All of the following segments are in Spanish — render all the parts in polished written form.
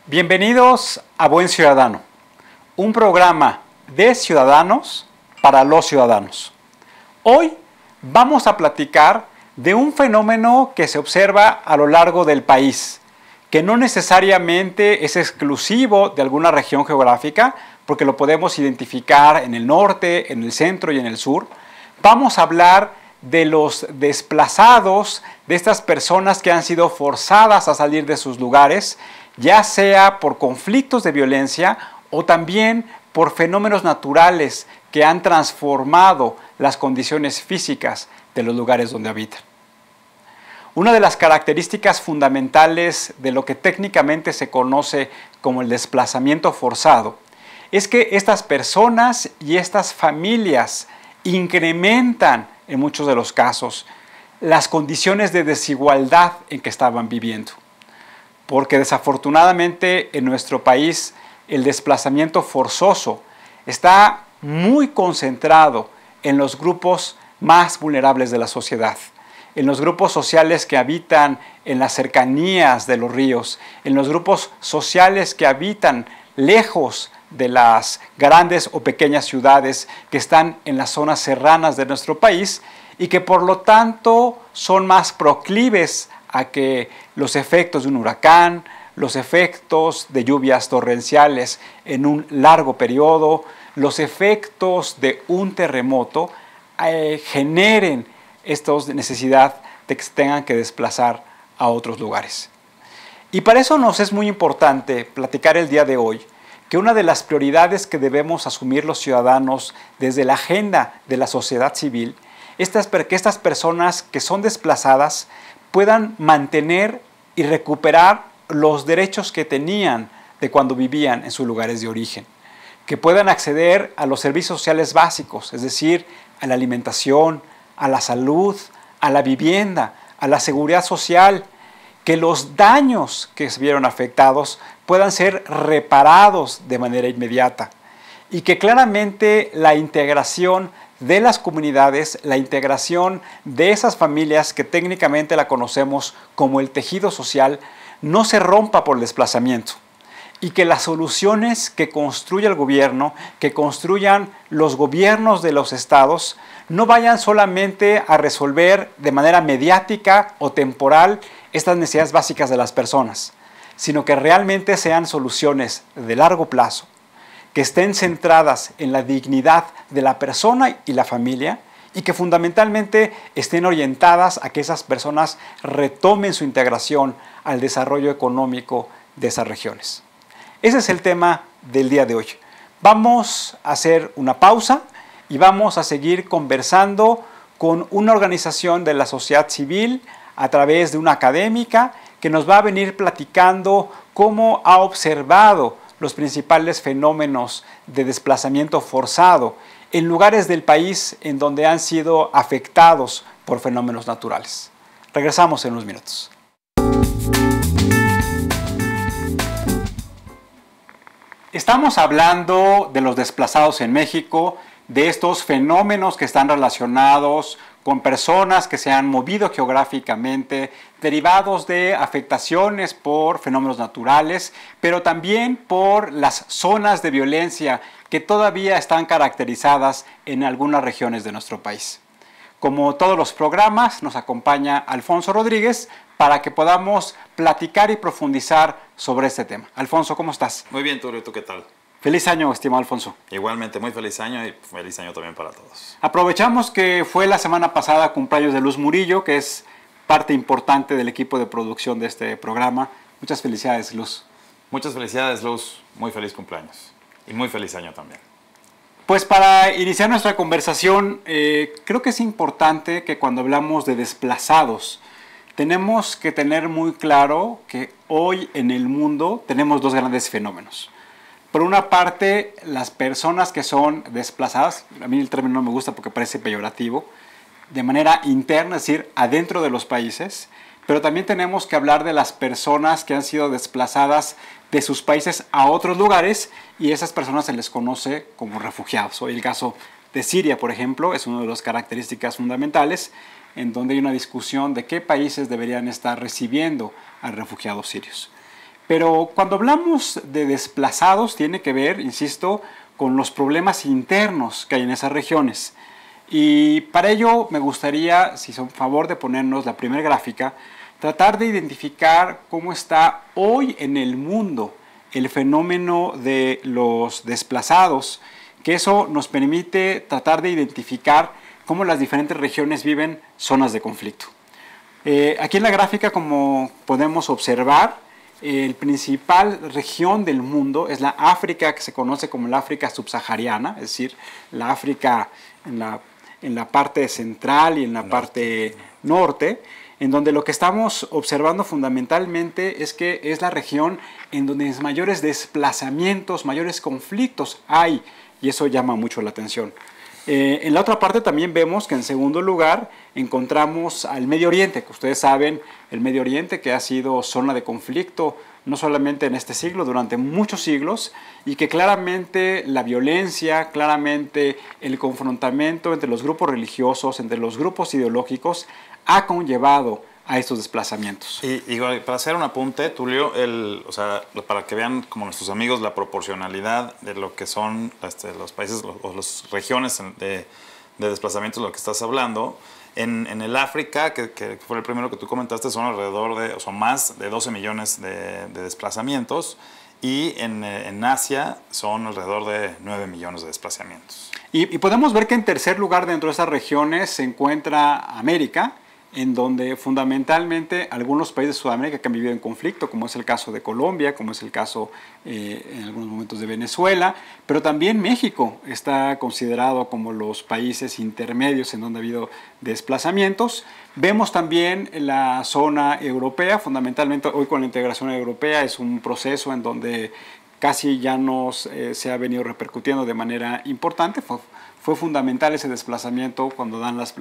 Bienvenidos a Buen Ciudadano, un programa de ciudadanos para los ciudadanos. Hoy vamos a platicar de un fenómeno que se observa a lo largo del país, que no necesariamente es exclusivo de alguna región geográfica, porque lo podemos identificar en el norte, en el centro y en el sur. Vamos a hablar de los desplazados, de estas personas que han sido forzadas a salir de sus lugares, ya sea por conflictos de violencia o también por fenómenos naturales que han transformado las condiciones físicas de los lugares donde habitan. Una de las características fundamentales de lo que técnicamente se conoce como el desplazamiento forzado es que estas personas y estas familias incrementan en muchos de los casos las condiciones de desigualdad en que estaban viviendo. Porque desafortunadamente en nuestro país el desplazamiento forzoso está muy concentrado en los grupos más vulnerables de la sociedad, en los grupos sociales que habitan en las cercanías de los ríos, en los grupos sociales que habitan lejos de las grandes o pequeñas ciudades que están en las zonas serranas de nuestro país y que por lo tanto son más proclives a que los efectos de un huracán, los efectos de lluvias torrenciales en un largo periodo, los efectos de un terremoto generen esta necesidad de que se tengan que desplazar a otros lugares. Y para eso nos es muy importante platicar el día de hoy que una de las prioridades que debemos asumir los ciudadanos desde la agenda de la sociedad civil es que estas personas que son desplazadas puedan mantener y recuperar los derechos que tenían de cuando vivían en sus lugares de origen, que puedan acceder a los servicios sociales básicos, es decir, a la alimentación, a la salud, a la vivienda, a la seguridad social, que los daños que se vieron afectados puedan ser reparados de manera inmediata y que claramente la integración de las comunidades, la integración de esas familias que técnicamente la conocemos como el tejido social, no se rompa por el desplazamiento y que las soluciones que construya el gobierno, que construyan los gobiernos de los estados, no vayan solamente a resolver de manera mediática o temporal estas necesidades básicas de las personas, sino que realmente sean soluciones de largo plazo, que estén centradas en la dignidad de la persona y la familia y que fundamentalmente estén orientadas a que esas personas retomen su integración al desarrollo económico de esas regiones. Ese es el tema del día de hoy. Vamos a hacer una pausa y vamos a seguir conversando con una organización de la sociedad civil a través de una académica que nos va a venir platicando cómo ha observado los principales fenómenos de desplazamiento forzado en lugares del país en donde han sido afectados por fenómenos naturales. Regresamos en unos minutos. Estamos hablando de los desplazados en México, de estos fenómenos que están relacionados con personas que se han movido geográficamente, derivados de afectaciones por fenómenos naturales, pero también por las zonas de violencia que todavía están caracterizadas en algunas regiones de nuestro país. Como todos los programas, nos acompaña Alfonso Rodríguez para que podamos platicar y profundizar sobre este tema. Alfonso, ¿cómo estás? Muy bien, Tulio, ¿tú qué tal? Feliz año, estimado Alfonso. Igualmente, muy feliz año y feliz año también para todos. Aprovechamos que fue la semana pasada cumpleaños de Luz Murillo, que es parte importante del equipo de producción de este programa. Muchas felicidades, Luz. Muchas felicidades, Luz. Muy feliz cumpleaños. Y muy feliz año también. Pues para iniciar nuestra conversación, creo que es importante que cuando hablamos de desplazados, tenemos que tener muy claro que hoy en el mundo tenemos dos grandes fenómenos. Por una parte, las personas que son desplazadas, a mí el término no me gusta porque parece peyorativo, de manera interna, es decir, adentro de los países, pero también tenemos que hablar de las personas que han sido desplazadas de sus países a otros lugares y esas personas se les conoce como refugiados. Hoy el caso de Siria, por ejemplo, es una de las características fundamentales en donde hay una discusión de qué países deberían estar recibiendo a refugiados sirios. Pero cuando hablamos de desplazados tiene que ver, insisto, con los problemas internos que hay en esas regiones. Y para ello me gustaría, si son favor de ponernos la primera gráfica, tratar de identificar cómo está hoy en el mundo el fenómeno de los desplazados, que eso nos permite tratar de identificar cómo las diferentes regiones viven zonas de conflicto. Aquí en la gráfica, como podemos observar, el principal región del mundo es la África, que se conoce como la África subsahariana, es decir, la África en la parte central y en la parte norte, en donde lo que estamos observando fundamentalmente es que es la región en donde mayores desplazamientos, mayores conflictos hay, y eso llama mucho la atención. En la otra parte también vemos que en segundo lugar encontramos al Medio Oriente, que ustedes saben, el Medio Oriente que ha sido zona de conflicto no solamente en este siglo, durante muchos siglos, y que claramente la violencia, claramente el confrontamiento entre los grupos religiosos, entre los grupos ideológicos, ha conllevado a estos desplazamientos. Y para hacer un apunte, Tulio, o sea, para que vean como nuestros amigos la proporcionalidad de lo que son los países o las regiones de desplazamientos de lo que estás hablando, en el África, que fue el primero que tú comentaste, son alrededor de, o son más de 12 millones de desplazamientos, y en Asia son alrededor de 9 millones de desplazamientos. Y podemos ver que en tercer lugar dentro de estas regiones se encuentra América, en donde fundamentalmente algunos países de Sudamérica que han vivido en conflicto, como es el caso de Colombia, como es el caso en algunos momentos de Venezuela, pero también México está considerado como los países intermedios en donde ha habido desplazamientos. Vemos también la zona europea, fundamentalmente hoy con la integración europea es un proceso en donde casi ya se ha venido repercutiendo de manera importante. Fue fundamental ese desplazamiento cuando dan las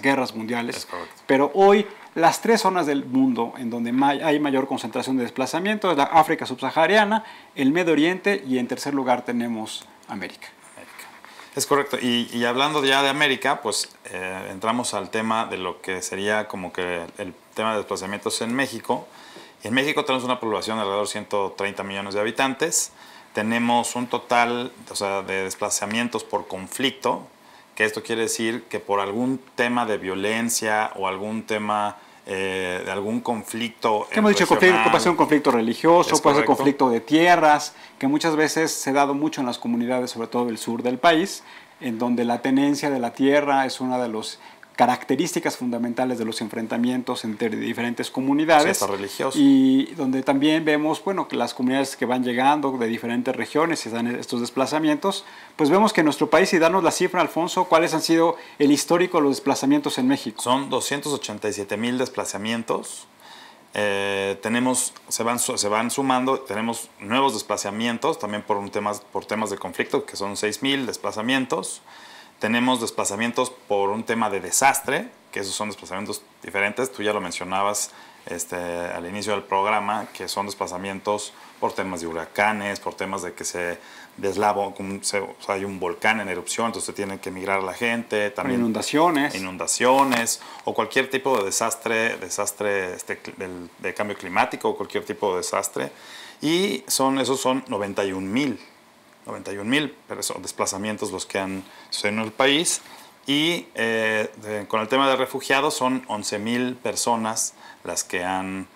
guerras mundiales. Pero hoy las tres zonas del mundo en donde hay mayor concentración de desplazamiento es la África subsahariana, el Medio Oriente y en tercer lugar tenemos América. Es correcto. Y hablando ya de América, pues entramos al tema de lo que sería como que el tema de desplazamientos en México. En México tenemos una población de alrededor de 130 millones de habitantes. Tenemos un total, o sea, de desplazamientos por conflicto, que esto quiere decir que por algún tema de violencia o algún tema de algún conflicto que hemos dicho conflicto, puede ser un conflicto religioso, puede ser conflicto de tierras, que muchas veces se ha dado mucho en las comunidades, sobre todo del sur del país, en donde la tenencia de la tierra es una de las características fundamentales de los enfrentamientos entre diferentes comunidades, sí, religioso. Y donde también vemos, bueno, que las comunidades que van llegando de diferentes regiones y dan estos desplazamientos, pues vemos que en nuestro país, y danos la cifra, Alfonso, ¿cuáles han sido el histórico de los desplazamientos en México? Son 287,000 desplazamientos. Se van sumando, tenemos nuevos desplazamientos, también por temas de conflicto, que son 6,000 desplazamientos. Tenemos desplazamientos por un tema de desastre, que esos son desplazamientos diferentes. Tú ya lo mencionabas al inicio del programa, que son desplazamientos por temas de huracanes, por temas de que se deslava, hay un volcán en erupción, entonces tiene que migrar la gente. También inundaciones o cualquier tipo de desastre de cambio climático o cualquier tipo de desastre. Y esos son 91,000 desplazamientos los que han sucedido en el país, y con el tema de refugiados son 11,000 personas las que han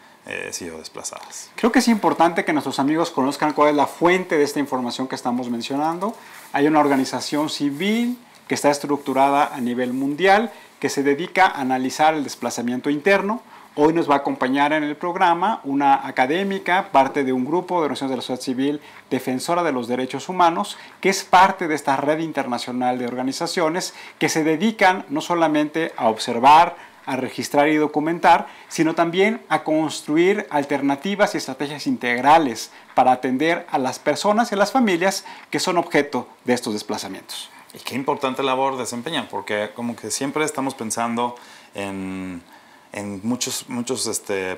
sido desplazadas. Creo que es importante que nuestros amigos conozcan cuál es la fuente de esta información que estamos mencionando. Hay una organización civil que está estructurada a nivel mundial que se dedica a analizar el desplazamiento interno. Hoy nos va a acompañar en el programa una académica, parte de un grupo de organizaciones de la sociedad civil defensora de los derechos humanos, que es parte de esta red internacional de organizaciones que se dedican no solamente a observar, a registrar y documentar, sino también a construir alternativas y estrategias integrales para atender a las personas y a las familias que son objeto de estos desplazamientos. Y qué importante labor desempeñan, porque como que siempre estamos pensando en en muchos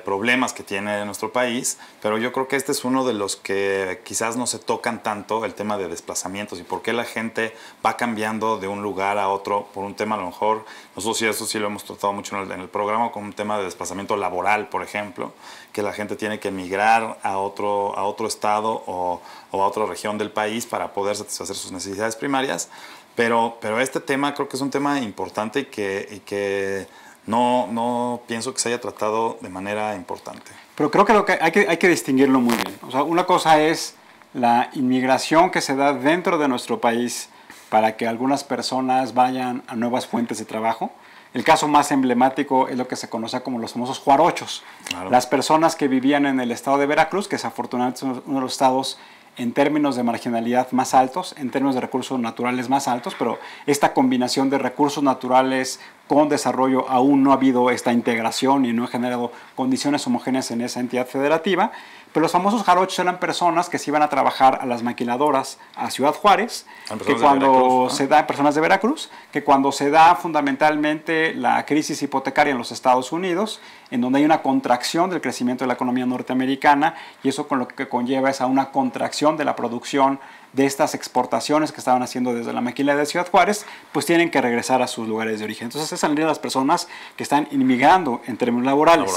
problemas que tiene nuestro país, pero yo creo que este es uno de los que quizás no se tocan tanto, el tema de desplazamientos y por qué la gente va cambiando de un lugar a otro por un tema, a lo mejor, nosotros sí, eso sí lo hemos tratado mucho en el programa, con un tema de desplazamiento laboral, por ejemplo, que la gente tiene que emigrar a otro estado o a otra región del país para poder satisfacer sus necesidades primarias, pero este tema creo que es un tema importante y que no pienso que se haya tratado de manera importante. Pero creo que, hay que distinguirlo muy bien. O sea, una cosa es la inmigración que se da dentro de nuestro país para que algunas personas vayan a nuevas fuentes de trabajo. El caso más emblemático es lo que se conoce como los famosos jarochos. Claro. Las personas que vivían en el estado de Veracruz, que desafortunadamente es uno de los estados en términos de marginalidad más altos, en términos de recursos naturales más altos, pero esta combinación de recursos naturales con desarrollo aún no ha habido esta integración y no ha generado condiciones homogéneas en esa entidad federativa. Pero los famosos jarochos eran personas que se iban a trabajar a las maquiladoras a Ciudad Juárez, que cuando se da, personas de Veracruz, que cuando se da fundamentalmente la crisis hipotecaria en los Estados Unidos, en donde hay una contracción del crecimiento de la economía norteamericana, y eso con lo que conlleva es a una contracción de la producción de estas exportaciones que estaban haciendo desde la maquila de Ciudad Juárez, pues tienen que regresar a sus lugares de origen. Entonces esas son las personas que están inmigrando en términos laborales.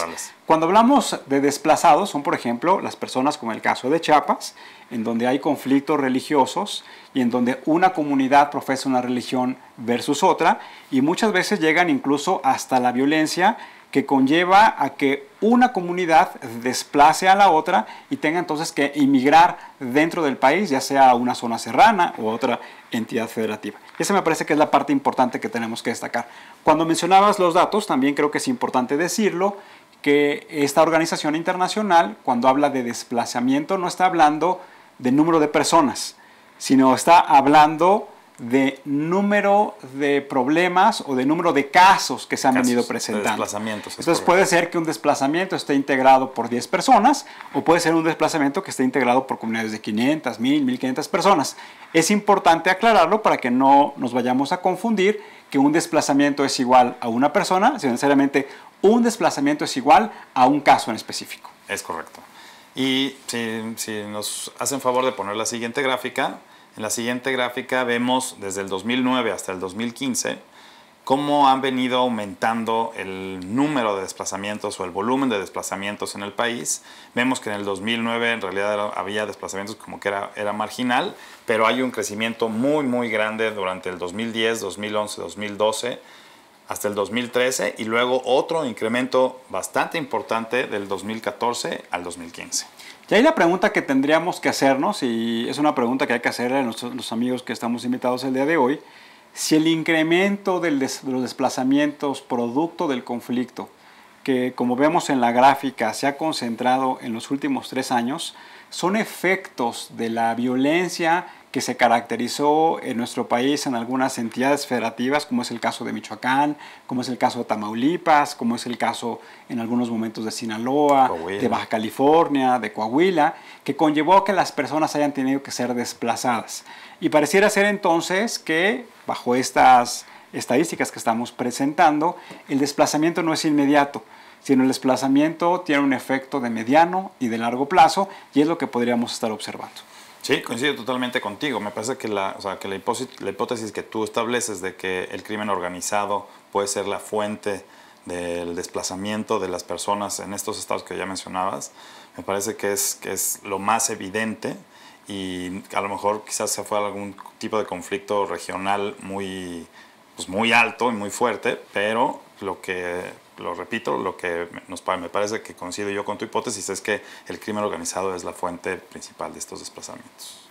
Cuando hablamos de desplazados, son por ejemplo las personas como el caso de Chiapas, en donde hay conflictos religiosos y en donde una comunidad profesa una religión versus otra, y muchas veces llegan incluso hasta la violencia que conlleva a que una comunidad desplace a la otra y tenga entonces que inmigrar dentro del país, ya sea a una zona serrana o a otra entidad federativa. Esa me parece que es la parte importante que tenemos que destacar. Cuando mencionabas los datos, también creo que es importante decirlo, que esta organización internacional, cuando habla de desplazamiento, no está hablando de número de personas, sino está hablando de número de problemas o de número de casos que se han venido presentando. Desplazamientos. Entonces puede ser que un desplazamiento esté integrado por 10 personas o puede ser un desplazamiento que esté integrado por comunidades de 500, 1000, 1500 personas. Es importante aclararlo para que no nos vayamos a confundir que un desplazamiento es igual a una persona, sino necesariamente un desplazamiento es igual a un caso en específico. Es correcto. Y si nos hacen favor de poner la siguiente gráfica, en la siguiente gráfica vemos desde el 2009 hasta el 2015 cómo han venido aumentando el número de desplazamientos o el volumen de desplazamientos en el país. Vemos que en el 2009 en realidad había desplazamientos como que era marginal, pero hay un crecimiento muy grande durante el 2010, 2011, 2012 hasta el 2013 y luego otro incremento bastante importante del 2014 al 2015. Y ahí la pregunta que tendríamos que hacernos, y es una pregunta que hay que hacer a los amigos que estamos invitados el día de hoy, si el incremento de los desplazamientos producto del conflicto, que como vemos en la gráfica se ha concentrado en los últimos 3 años, son efectos de la violencia que se caracterizó en nuestro país en algunas entidades federativas, como es el caso de Michoacán, como es el caso de Tamaulipas, como es el caso en algunos momentos de Sinaloa, Coahuila, de Baja California, de Coahuila, que conllevó a que las personas hayan tenido que ser desplazadas. Y pareciera ser entonces que, bajo estas estadísticas que estamos presentando, el desplazamiento no es inmediato, sino el desplazamiento tiene un efecto de mediano y de largo plazo, y es lo que podríamos estar observando. Sí, coincido totalmente contigo. Me parece que la hipótesis que tú estableces de que el crimen organizado puede ser la fuente del desplazamiento de las personas en estos estados que ya mencionabas, me parece que es lo más evidente, y a lo mejor quizás se fue algún tipo de conflicto regional muy alto y muy fuerte, pero lo que me parece que coincido yo con tu hipótesis es que el crimen organizado es la fuente principal de estos desplazamientos.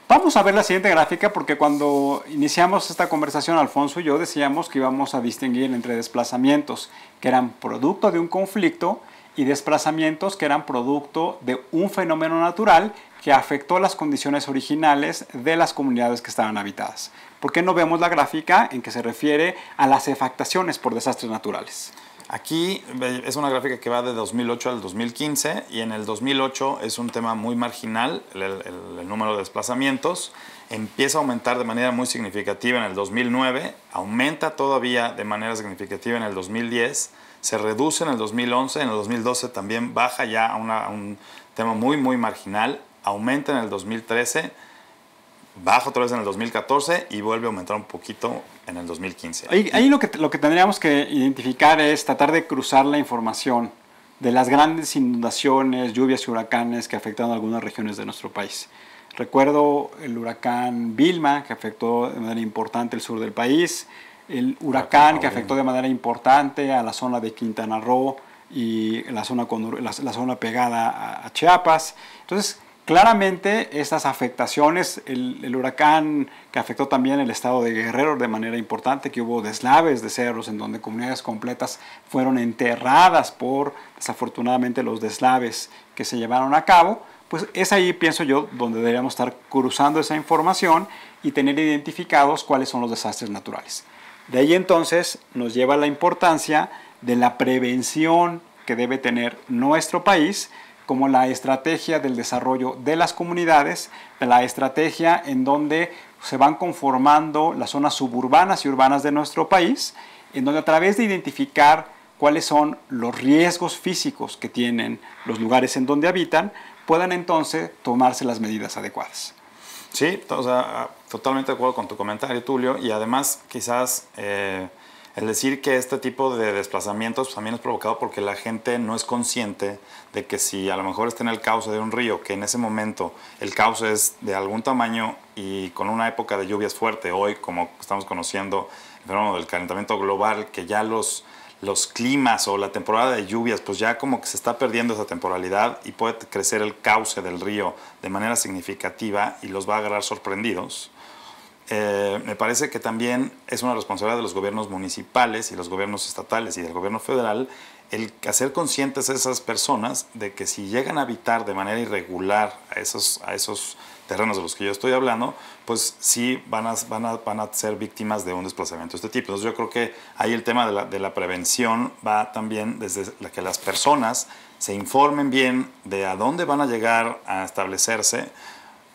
Vamos a ver la siguiente gráfica, porque cuando iniciamos esta conversación, Alfonso y yo decíamos que íbamos a distinguir entre desplazamientos que eran producto de un conflicto y desplazamientos que eran producto de un fenómeno natural que afectó las condiciones originales de las comunidades que estaban habitadas. ¿Por qué no vemos la gráfica en que se refiere a las afectaciones por desastres naturales? Aquí es una gráfica que va de 2008 al 2015, y en el 2008 es un tema muy marginal, el número de desplazamientos. Empieza a aumentar de manera muy significativa en el 2009, aumenta todavía de manera significativa en el 2010, se reduce en el 2011, en el 2012 también baja ya a un tema muy, muy marginal, aumenta en el 2013, baja otra vez en el 2014 y vuelve a aumentar un poquito en el 2015. Ahí lo que tendríamos que identificar es tratar de cruzar la información de las grandes inundaciones, lluvias y huracanes que afectaron a algunas regiones de nuestro país. Recuerdo el huracán Vilma, que afectó de manera importante el sur del país, el huracán que afectó de manera importante a la zona de Quintana Roo y la zona pegada a Chiapas. Entonces, claramente estas afectaciones, el huracán que afectó también el estado de Guerrero de manera importante, que hubo deslaves de cerros en donde comunidades completas fueron enterradas por, desafortunadamente, los deslaves que se llevaron a cabo, pues es ahí, pienso yo, donde deberíamos estar cruzando esa información y tener identificados cuáles son los desastres naturales. De ahí entonces nos lleva la importancia de la prevención que debe tener nuestro país, como la estrategia del desarrollo de las comunidades, la estrategia en donde se van conformando las zonas suburbanas y urbanas de nuestro país, en donde a través de identificar cuáles son los riesgos físicos que tienen los lugares en donde habitan, puedan entonces tomarse las medidas adecuadas. Sí, o sea, totalmente de acuerdo con tu comentario, Tulio, y además quizás el decir que este tipo de desplazamientos también es provocado porque la gente no es consciente de que si a lo mejor está en el cauce de un río, que en ese momento el cauce es de algún tamaño y con una época de lluvias fuerte, hoy como estamos conociendo el fenómeno del calentamiento global, que ya los climas o la temporada de lluvias, pues ya como que se está perdiendo esa temporalidad y puede crecer el cauce del río de manera significativa y los va a agarrar sorprendidos. Me parece que también es una responsabilidad de los gobiernos municipales y los gobiernos estatales y del gobierno federal el hacer conscientes a esas personas de que si llegan a habitar de manera irregular a esos terrenos de los que yo estoy hablando, pues sí van a ser víctimas de un desplazamiento de este tipo. Entonces yo creo que ahí el tema de la prevención va también desde la que las personas se informen bien de a dónde van a llegar a establecerse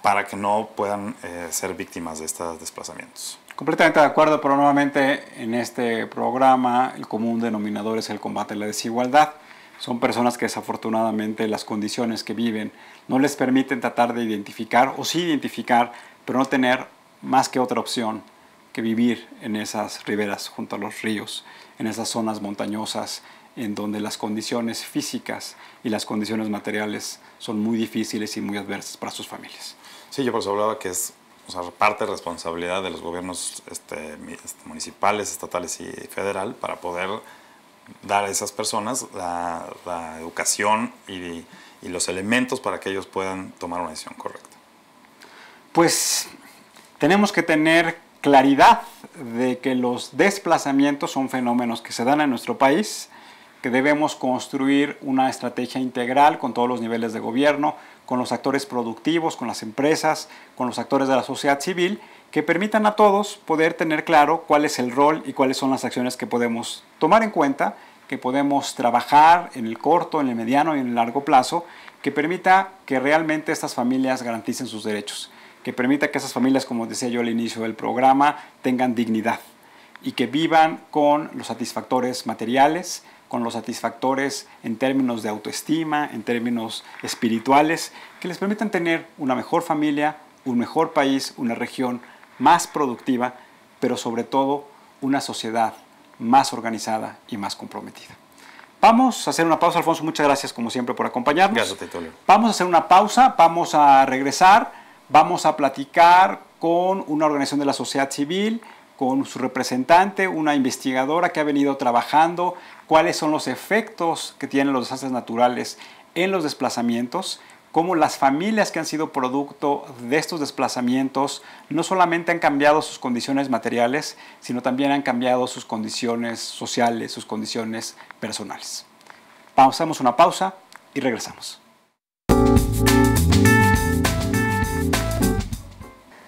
para que no puedan ser víctimas de estos desplazamientos. Completamente de acuerdo, pero nuevamente en este programa el común denominador es el combate a la desigualdad. Son personas que desafortunadamente las condiciones que viven no les permiten tratar de identificar, o sí identificar, pero no tener más que otra opción que vivir en esas riberas junto a los ríos, en esas zonas montañosas en donde las condiciones físicas y las condiciones materiales son muy difíciles y muy adversas para sus familias. Sí, yo por eso hablaba que es parte de responsabilidad de los gobiernos municipales, estatales y federal para poder dar a esas personas la educación y los elementos para que ellos puedan tomar una decisión correcta. Pues tenemos que tener claridad de que los desplazamientos son fenómenos que se dan en nuestro país, que debemos construir una estrategia integral con todos los niveles de gobierno, con los actores productivos, con las empresas, con los actores de la sociedad civil, que permitan a todos poder tener claro cuál es el rol y cuáles son las acciones que podemos tomar en cuenta, que podemos trabajar en el corto, en el mediano y en el largo plazo, que permita que realmente estas familias garanticen sus derechos, que permita que esas familias, como decía yo al inicio del programa, tengan dignidad y que vivan con los satisfactores materiales, con los satisfactores en términos de autoestima, en términos espirituales, que les permitan tener una mejor familia, un mejor país, una región más productiva, pero sobre todo una sociedad más organizada y más comprometida. Vamos a hacer una pausa, Alfonso, muchas gracias como siempre por acompañarnos. Gracias, Tulio. Vamos a hacer una pausa, vamos a regresar, vamos a platicar con una organización de la sociedad civil, con su representante, una investigadora que ha venido trabajando cuáles son los efectos que tienen los desastres naturales en los desplazamientos, cómo las familias que han sido producto de estos desplazamientos no solamente han cambiado sus condiciones materiales, sino también han cambiado sus condiciones sociales, sus condiciones personales. Hacemos una pausa y regresamos.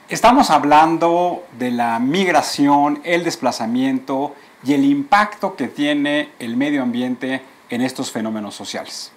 Estamos hablando de la migración, el desplazamiento y el impacto que tiene el medio ambiente en estos fenómenos sociales.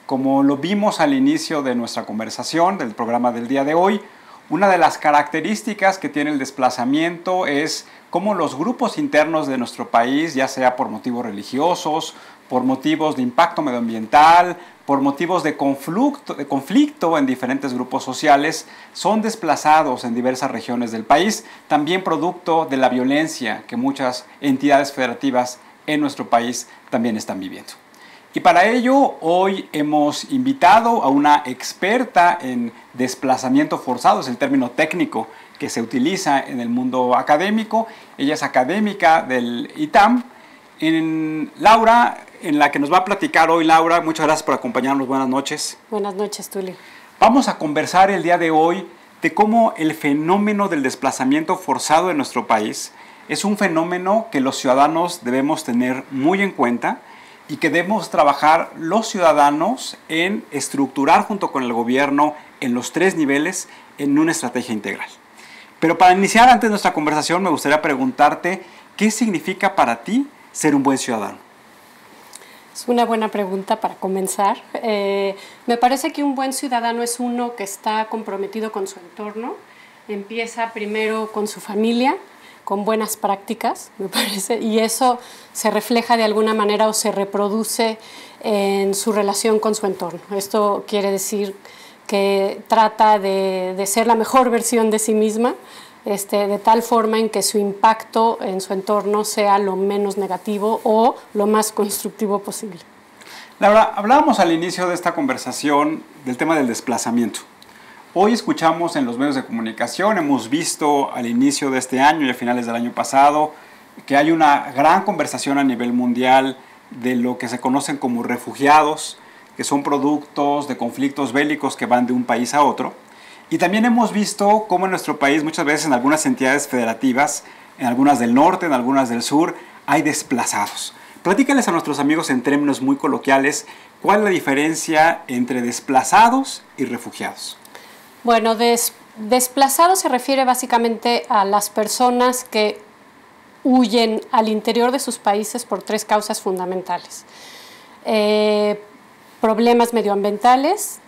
Como lo vimos al inicio de nuestra conversación, del programa del día de hoy, una de las características que tiene el desplazamiento es cómo los grupos internos de nuestro país, ya sea por motivos religiosos, por motivos de impacto medioambiental, por motivos de conflicto en diferentes grupos sociales, son desplazados en diversas regiones del país, también producto de la violencia que muchas entidades federativas en nuestro país también están viviendo. Y para ello, hoy hemos invitado a una experta en desplazamiento forzado, es el término técnico que se utiliza en el mundo académico. Ella es académica del ITAM. Laura, en la que nos va a platicar hoy. Laura, muchas gracias por acompañarnos. Buenas noches. Buenas noches, Tulio. Vamos a conversar el día de hoy de cómo el fenómeno del desplazamiento forzado en nuestro país es un fenómeno que los ciudadanos debemos tener muy en cuenta y que debemos trabajar los ciudadanos en estructurar junto con el gobierno en los 3 niveles en una estrategia integral. Pero para iniciar antes nuestra conversación me gustaría preguntarte ¿qué significa para ti ser un buen ciudadano? Es una buena pregunta para comenzar. Me parece que un buen ciudadano es uno que está comprometido con su entorno, empieza primero con su familia, con buenas prácticas, me parece, y eso se refleja de alguna manera o se reproduce en su relación con su entorno. Esto quiere decir que trata de ser la mejor versión de sí misma, de tal forma en que su impacto en su entorno sea lo menos negativo o lo más constructivo posible. Laura, hablábamos al inicio de esta conversación del tema del desplazamiento. Hoy escuchamos en los medios de comunicación, hemos visto al inicio de este año y a finales del año pasado que hay una gran conversación a nivel mundial de lo que se conocen como refugiados, que son productos de conflictos bélicos que van de un país a otro. Y también hemos visto cómo en nuestro país, muchas veces en algunas entidades federativas, en algunas del norte, en algunas del sur, hay desplazados. Platícales a nuestros amigos en términos muy coloquiales, ¿cuál es la diferencia entre desplazados y refugiados? Bueno, desplazado se refiere básicamente a las personas que huyen al interior de sus países por 3 causas fundamentales. Problemas medioambientales,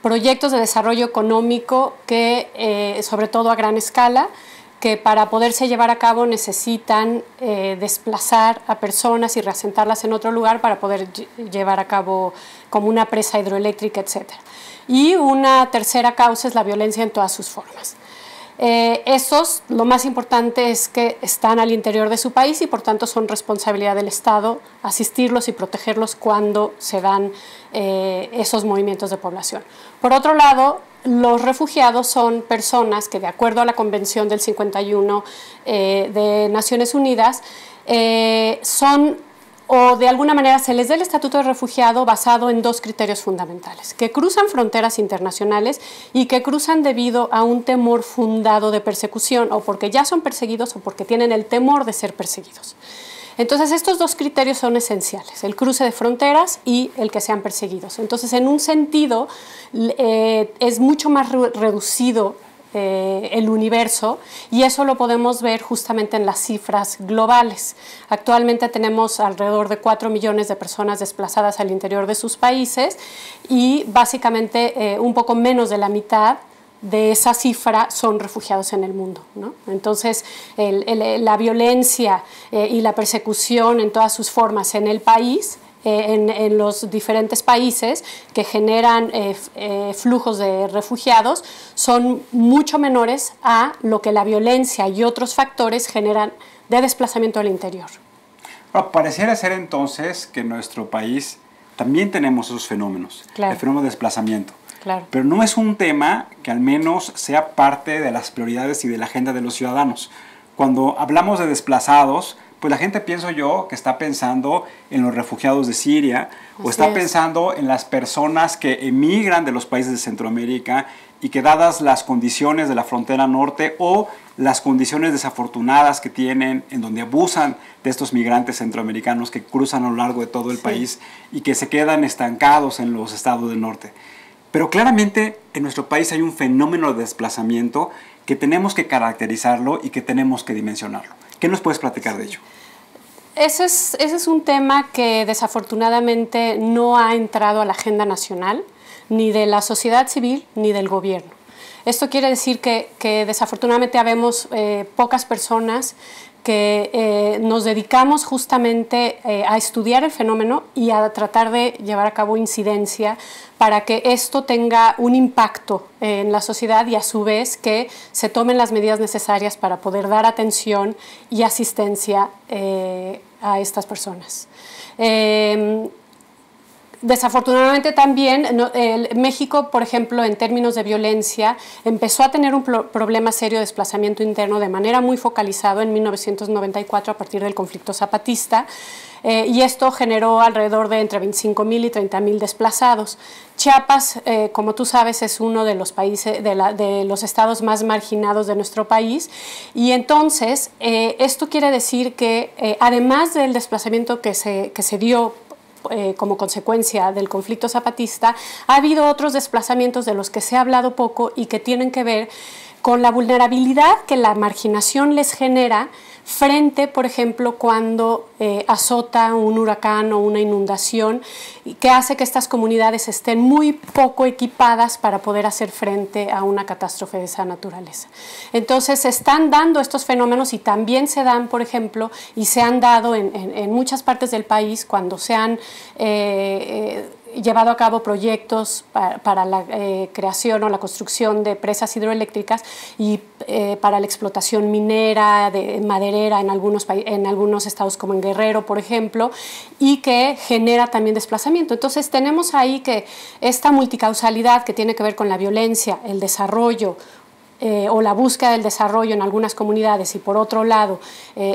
proyectos de desarrollo económico que, sobre todo a gran escala, que para poderse llevar a cabo necesitan desplazar a personas y reasentarlas en otro lugar para poder llevar a cabo como una presa hidroeléctrica, etc. Y una tercera causa es la violencia en todas sus formas. Esos, lo más importante es que están al interior de su país y por tanto son responsabilidad del Estado asistirlos y protegerlos cuando se dan esos movimientos de población. Por otro lado, los refugiados son personas que, de acuerdo a la Convención del 51 de Naciones Unidas, son o de alguna manera se les da el estatuto de refugiado basado en 2 criterios fundamentales, que cruzan fronteras internacionales y que cruzan debido a un temor fundado de persecución, o porque ya son perseguidos o porque tienen el temor de ser perseguidos. Entonces estos 2 criterios son esenciales, el cruce de fronteras y el que sean perseguidos. Entonces en un sentido es mucho más reducido el universo, y eso lo podemos ver justamente en las cifras globales. Actualmente tenemos alrededor de 4 millones de personas desplazadas al interior de sus países y básicamente un poco menos de la mitad de esa cifra son refugiados en el mundo, ¿no? Entonces la violencia y la persecución en todas sus formas en el país, en los diferentes países que generan flujos de refugiados son mucho menores a lo que la violencia y otros factores generan de desplazamiento al interior. Bueno, pareciera ser entonces que en nuestro país también tenemos esos fenómenos, claro. El fenómeno de desplazamiento. Claro. Pero no es un tema que al menos sea parte de las prioridades y de la agenda de los ciudadanos. Cuando hablamos de desplazados, pues la gente, pienso yo, que está pensando en los refugiados de Siria, o está pensando en las personas que emigran de los países de Centroamérica y que, dadas las condiciones de la frontera norte o las condiciones desafortunadas que tienen, en donde abusan de estos migrantes centroamericanos que cruzan a lo largo de todo el país y que se quedan estancados en los estados del norte. Pero claramente en nuestro país hay un fenómeno de desplazamiento que tenemos que caracterizarlo y que tenemos que dimensionarlo. ¿Qué nos puedes platicar de ello? Ese es un tema que desafortunadamente no ha entrado a la agenda nacional, ni de la sociedad civil, ni del gobierno. Esto quiere decir que desafortunadamente habemos pocas personas que nos dedicamos justamente a estudiar el fenómeno y a tratar de llevar a cabo incidencia para que esto tenga un impacto en la sociedad y a su vez que se tomen las medidas necesarias para poder dar atención y asistencia a estas personas. Desafortunadamente también México, por ejemplo, en términos de violencia, empezó a tener un problema serio de desplazamiento interno de manera muy focalizado en 1994 a partir del conflicto zapatista, y esto generó alrededor de entre 25,000 y 30,000 desplazados. Chiapas, como tú sabes, es uno de los países, de los estados más marginados de nuestro país, y entonces esto quiere decir que además del desplazamiento que se dio como consecuencia del conflicto zapatista, ha habido otros desplazamientos de los que se ha hablado poco y que tienen que ver con la vulnerabilidad que la marginación les genera frente, por ejemplo, cuando azota un huracán o una inundación, que hace que estas comunidades estén muy poco equipadas para poder hacer frente a una catástrofe de esa naturaleza. Entonces, se están dando estos fenómenos y también se dan, por ejemplo, y se han dado en muchas partes del país cuando se han llevado a cabo proyectos para la creación o la construcción de presas hidroeléctricas y para la explotación minera, maderera en algunos estados como en Guerrero, por ejemplo, y que genera también desplazamiento. Entonces tenemos ahí que esta multicausalidad que tiene que ver con la violencia, el desarrollo, o la búsqueda del desarrollo en algunas comunidades y por otro lado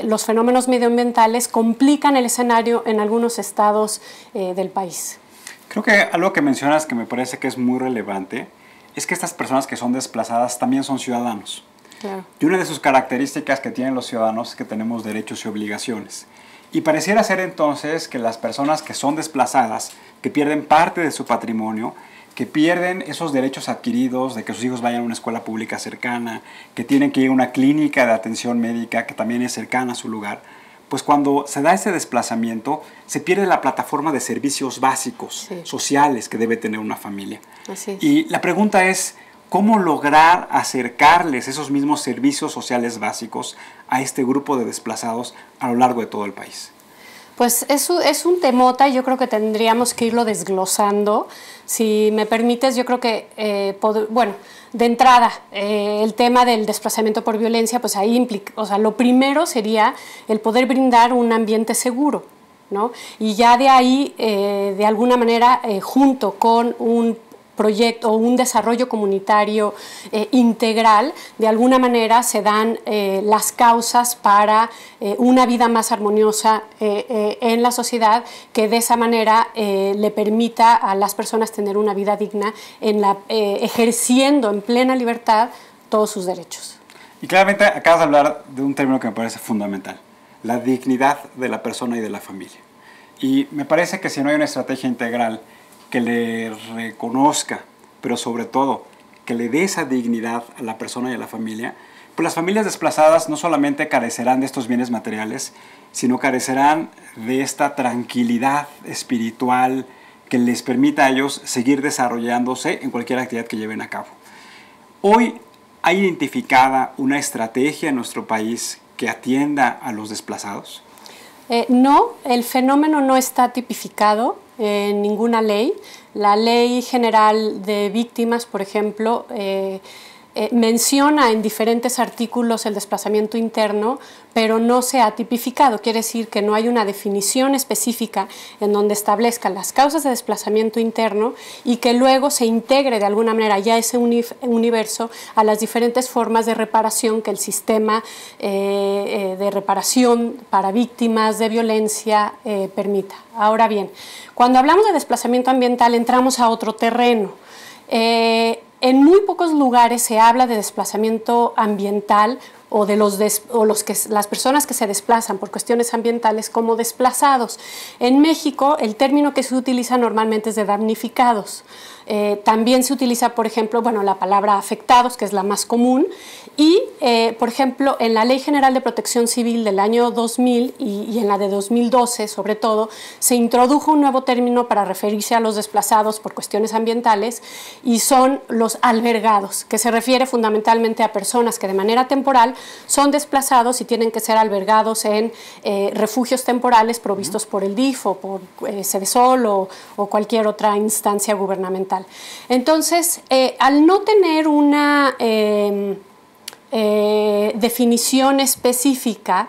los fenómenos medioambientales complican el escenario en algunos estados del país. Creo que algo que mencionas que me parece que es muy relevante es que estas personas que son desplazadas también son ciudadanos. Claro. Y una de sus características que tienen los ciudadanos es que tenemos derechos y obligaciones. Y pareciera ser entonces que las personas que son desplazadas, que pierden parte de su patrimonio, que pierden esos derechos adquiridos de que sus hijos vayan a una escuela pública cercana, que tienen que ir a una clínica de atención médica que también es cercana a su lugar, pues cuando se da ese desplazamiento se pierde la plataforma de servicios básicos, sí, sociales que debe tener una familia. Así es. Y la pregunta es, ¿cómo lograr acercarles esos mismos servicios sociales básicos a este grupo de desplazados a lo largo de todo el país? Pues es un temota y yo creo que tendríamos que irlo desglosando. Si me permites, yo creo que, bueno, de entrada, el tema del desplazamiento por violencia, pues ahí implica, o sea, lo primero sería el poder brindar un ambiente seguro, ¿no? Y ya de ahí, de alguna manera, junto con un proyecto o un desarrollo comunitario integral, de alguna manera se dan las causas para una vida más armoniosa en la sociedad, que de esa manera le permita a las personas tener una vida digna, ejerciendo en plena libertad todos sus derechos. Y claramente acabas de hablar de un término que me parece fundamental, la dignidad de la persona y de la familia. Y me parece que si no hay una estrategia integral que le reconozca, pero sobre todo que le dé esa dignidad a la persona y a la familia, pues las familias desplazadas no solamente carecerán de estos bienes materiales, sino carecerán de esta tranquilidad espiritual que les permita a ellos seguir desarrollándose en cualquier actividad que lleven a cabo. Hoy ¿hay identificada una estrategia en nuestro país que atienda a los desplazados? No, el fenómeno no está tipificado en ninguna ley. La Ley General de Víctimas, por ejemplo, menciona en diferentes artículos el desplazamiento interno, pero no se ha tipificado. Quiere decir que no hay una definición específica en donde establezca las causas de desplazamiento interno y que luego se integre de alguna manera ya ese universo a las diferentes formas de reparación que el sistema de reparación para víctimas de violencia permita. Ahora bien, cuando hablamos de desplazamiento ambiental entramos a otro terreno. En muy pocos lugares se habla de desplazamiento ambiental o de las personas que se desplazan por cuestiones ambientales como desplazados. En México el término que se utiliza normalmente es de damnificados. También se utiliza, por ejemplo, bueno, la palabra afectados, que es la más común, y, por ejemplo, en la Ley General de Protección Civil del año 2000 y en la de 2012, sobre todo, se introdujo un nuevo término para referirse a los desplazados por cuestiones ambientales, y son los albergados, que se refiere fundamentalmente a personas que de manera temporal son desplazados y tienen que ser albergados en refugios temporales provistos por el DIF o por Sedesol o cualquier otra instancia gubernamental. Entonces, al no tener una definición específica,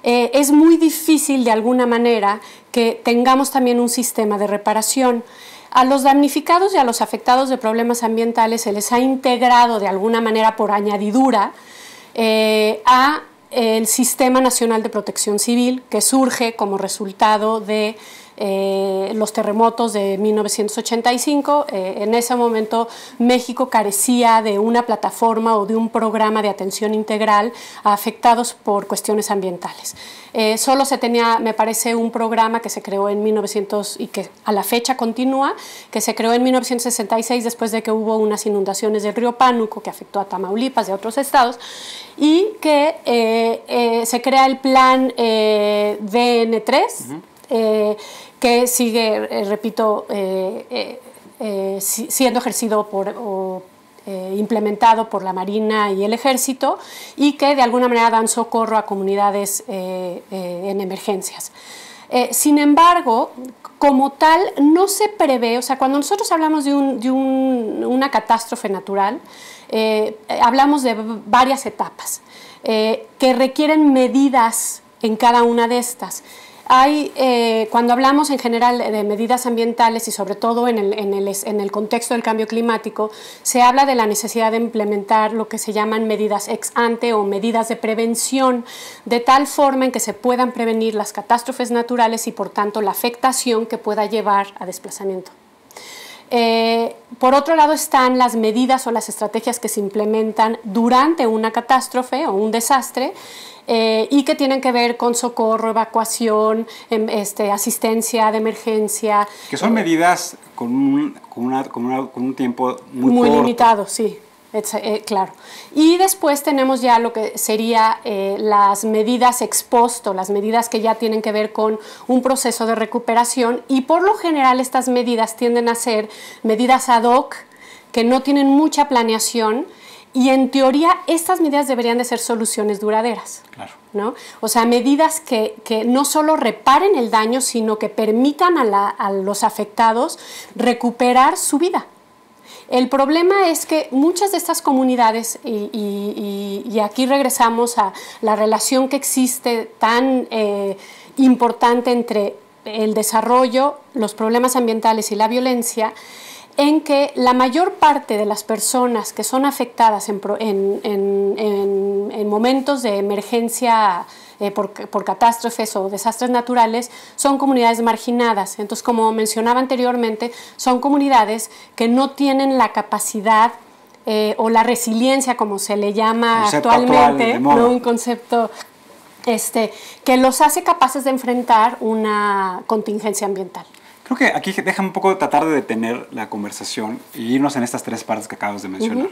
es muy difícil de alguna manera que tengamos también un sistema de reparación. A los damnificados y a los afectados de problemas ambientales se les ha integrado de alguna manera por añadidura a el Sistema Nacional de Protección Civil, que surge como resultado de los terremotos de 1985. En ese momento México carecía de una plataforma o de un programa de atención integral a afectados por cuestiones ambientales. Solo se tenía, me parece, un programa que se creó en 1900 y que a la fecha continúa, que se creó en 1966 después de que hubo unas inundaciones del río Pánuco que afectó a Tamaulipas y a otros estados, y que se crea el plan DN3, que sigue, repito, siendo ejercido implementado por la Marina y el Ejército, y que de alguna manera dan socorro a comunidades en emergencias. Sin embargo, como tal, no se prevé, o sea, cuando nosotros hablamos de una catástrofe natural, hablamos de varias etapas que requieren medidas en cada una de estas. Cuando hablamos en general de medidas ambientales y sobre todo en el contexto del cambio climático, se habla de la necesidad de implementar lo que se llaman medidas ex ante o medidas de prevención, de tal forma en que se puedan prevenir las catástrofes naturales y por tanto la afectación que pueda llevar a desplazamiento. Por otro lado están las medidas o las estrategias que se implementan durante una catástrofe o un desastre, y que tienen que ver con socorro, evacuación, asistencia de emergencia. Que son medidas con un tiempo muy corto. Limitado, sí. Claro. Y después tenemos ya lo que sería las medidas ex post, las medidas que ya tienen que ver con un proceso de recuperación, y por lo general estas medidas tienden a ser medidas ad hoc que no tienen mucha planeación, y en teoría estas medidas deberían de ser soluciones duraderas. Claro. ¿No? O sea, medidas que no solo reparen el daño, sino que permitan a los afectados recuperar su vida. El problema es que muchas de estas comunidades, y aquí regresamos a la relación que existe tan importante entre el desarrollo, los problemas ambientales y la violencia, en que la mayor parte de las personas que son afectadas en momentos de emergencia por catástrofes o desastres naturales son comunidades marginadas. Entonces, como mencionaba anteriormente, son comunidades que no tienen la capacidad o la resiliencia, como se le llama actualmente, ¿no? Un concepto que los hace capaces de enfrentar una contingencia ambiental. Creo que aquí déjame un poco tratar de detener la conversación e irnos en estas tres partes que acabas de mencionar.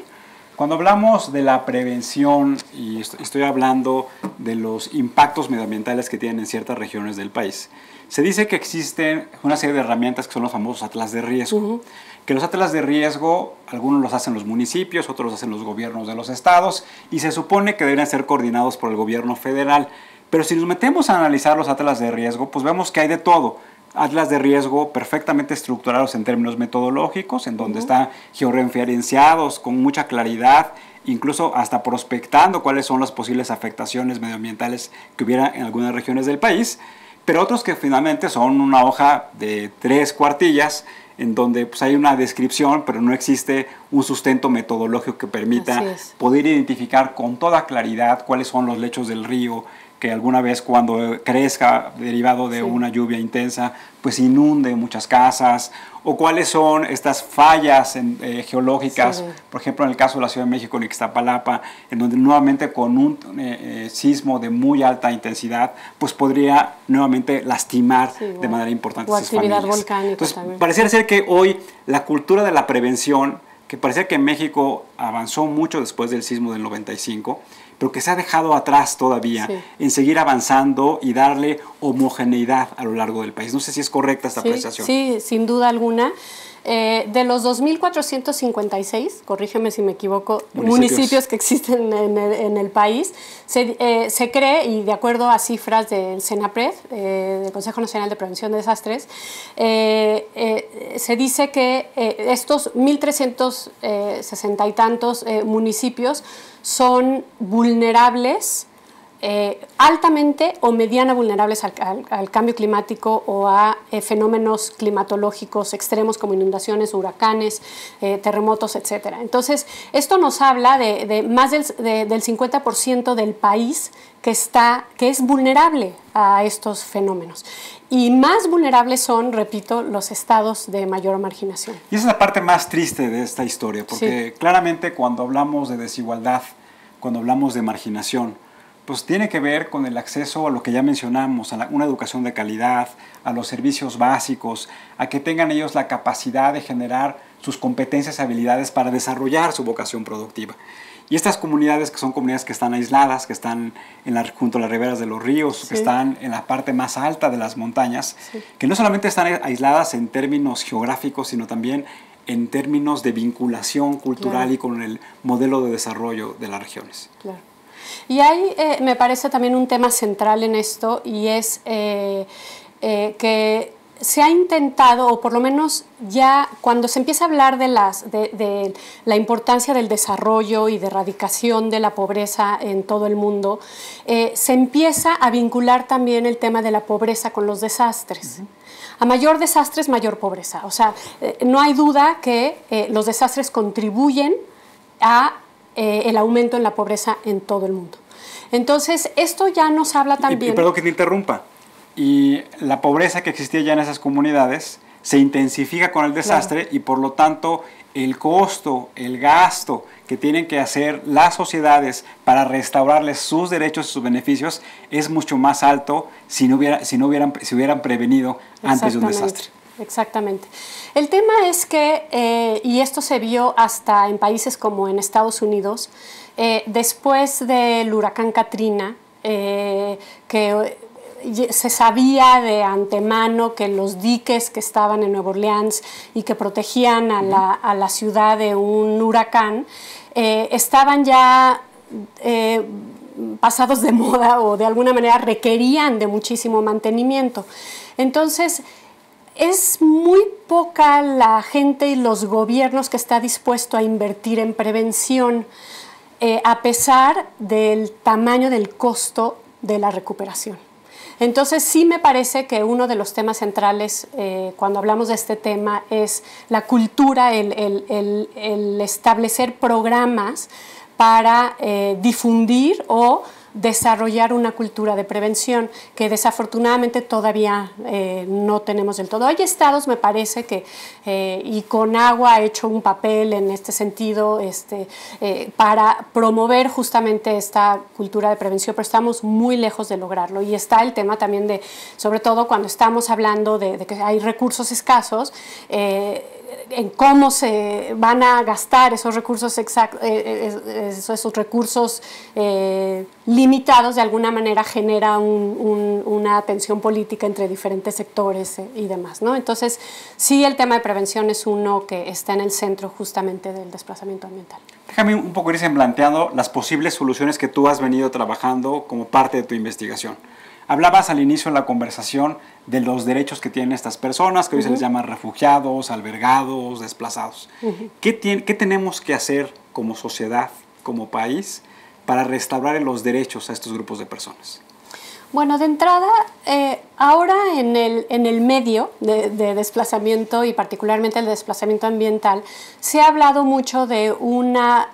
Cuando hablamos de la prevención, y estoy hablando de los impactos medioambientales que tienen en ciertas regiones del país, se dice que existen una serie de herramientas que son los famosos atlas de riesgo. Que los atlas de riesgo, algunos los hacen los municipios, otros los hacen los gobiernos de los estados, y se supone que deberían ser coordinados por el gobierno federal. Pero si nos metemos a analizar los atlas de riesgo, pues vemos que hay de todo. Atlas de riesgo perfectamente estructurados en términos metodológicos, en donde están georreferenciados con mucha claridad, incluso hasta prospectando cuáles son las posibles afectaciones medioambientales que hubiera en algunas regiones del país, pero otros que finalmente son una hoja de 3 cuartillas, en donde pues, hay una descripción, pero no existe un sustento metodológico que permita poder identificar con toda claridad cuáles son los lechos del río que alguna vez cuando crezca derivado de una lluvia intensa, pues inunde muchas casas, o cuáles son estas fallas geológicas, por ejemplo, en el caso de la Ciudad de México, en Ixtapalapa, en donde nuevamente con un sismo de muy alta intensidad, pues podría nuevamente lastimar de manera importante a esas familias. Actividad volcánica. Entonces, también. pareciera ser que hoy la cultura de la prevención, que parecía que México avanzó mucho después del sismo del 95, pero que se ha dejado atrás todavía en seguir avanzando y darle homogeneidad a lo largo del país. No sé si es correcta esta apreciación. Sí, sin duda alguna. De los 2.456, corrígeme si me equivoco, municipios que existen en el país, se cree, y de acuerdo a cifras del CENAPRED, del Consejo Nacional de Prevención de Desastres, se dice que estos 1.360 y tantos municipios son vulnerables, altamente o mediana vulnerables al cambio climático o a fenómenos climatológicos extremos como inundaciones, huracanes, terremotos, etc. Entonces, esto nos habla de más del 50% del país que es vulnerable a estos fenómenos. Y más vulnerables son, repito, los estados de mayor marginación. Y esa es la parte más triste de esta historia, porque claramente cuando hablamos de desigualdad, cuando hablamos de marginación, pues tiene que ver con el acceso a lo que ya mencionamos, a una educación de calidad, a los servicios básicos, a que tengan ellos la capacidad de generar sus competencias y habilidades para desarrollar su vocación productiva. Y estas comunidades, que son comunidades que están aisladas, que están junto a las riberas de los ríos, que están en la parte más alta de las montañas, que no solamente están aisladas en términos geográficos, sino también en términos de vinculación cultural y con el modelo de desarrollo de las regiones. Claro. Y hay, me parece también un tema central en esto, y es que se ha intentado, o por lo menos ya cuando se empieza a hablar de la importancia del desarrollo y de erradicación de la pobreza en todo el mundo, se empieza a vincular también el tema de la pobreza con los desastres. A mayor desastres, mayor pobreza. O sea, no hay duda que los desastres contribuyen a el aumento en la pobreza en todo el mundo. Entonces, esto ya nos habla también... Y perdón que te interrumpa. Y la pobreza que existía ya en esas comunidades se intensifica con el desastre, y por lo tanto el costo, el gasto que tienen que hacer las sociedades para restaurarles sus derechos y sus beneficios es mucho más alto si hubieran prevenido antes de un desastre. Exactamente. El tema es que, y esto se vio hasta en países como en Estados Unidos, después del huracán Katrina, que se sabía de antemano que los diques que estaban en Nueva Orleans y que protegían a la ciudad de un huracán, estaban ya pasados de moda, o de alguna manera requerían de muchísimo mantenimiento. Entonces, es muy poca la gente y los gobiernos que está dispuesto a invertir en prevención, a pesar del tamaño del costo de la recuperación. Entonces, sí me parece que uno de los temas centrales cuando hablamos de este tema es la cultura, el establecer programas para difundir o desarrollar una cultura de prevención que desafortunadamente todavía no tenemos del todo. Hay estados, me parece, que y Conagua ha hecho un papel en este sentido para promover justamente esta cultura de prevención, pero estamos muy lejos de lograrlo. Y está el tema también de, sobre todo cuando estamos hablando de que hay recursos escasos, en cómo se van a gastar esos recursos limitados, de alguna manera genera una tensión política entre diferentes sectores y demás, ¿no? Entonces, sí, el tema de prevención es uno que está en el centro justamente del desplazamiento ambiental. Déjame un poco ir planteando las posibles soluciones que tú has venido trabajando como parte de tu investigación. Hablabas al inicio en la conversación de los derechos que tienen estas personas, que hoy se les llama refugiados, albergados, desplazados. ¿Qué tenemos que hacer como sociedad, como país, para restaurar los derechos a estos grupos de personas? Bueno, de entrada, ahora en el medio de desplazamiento, y particularmente el desplazamiento ambiental, se ha hablado mucho de una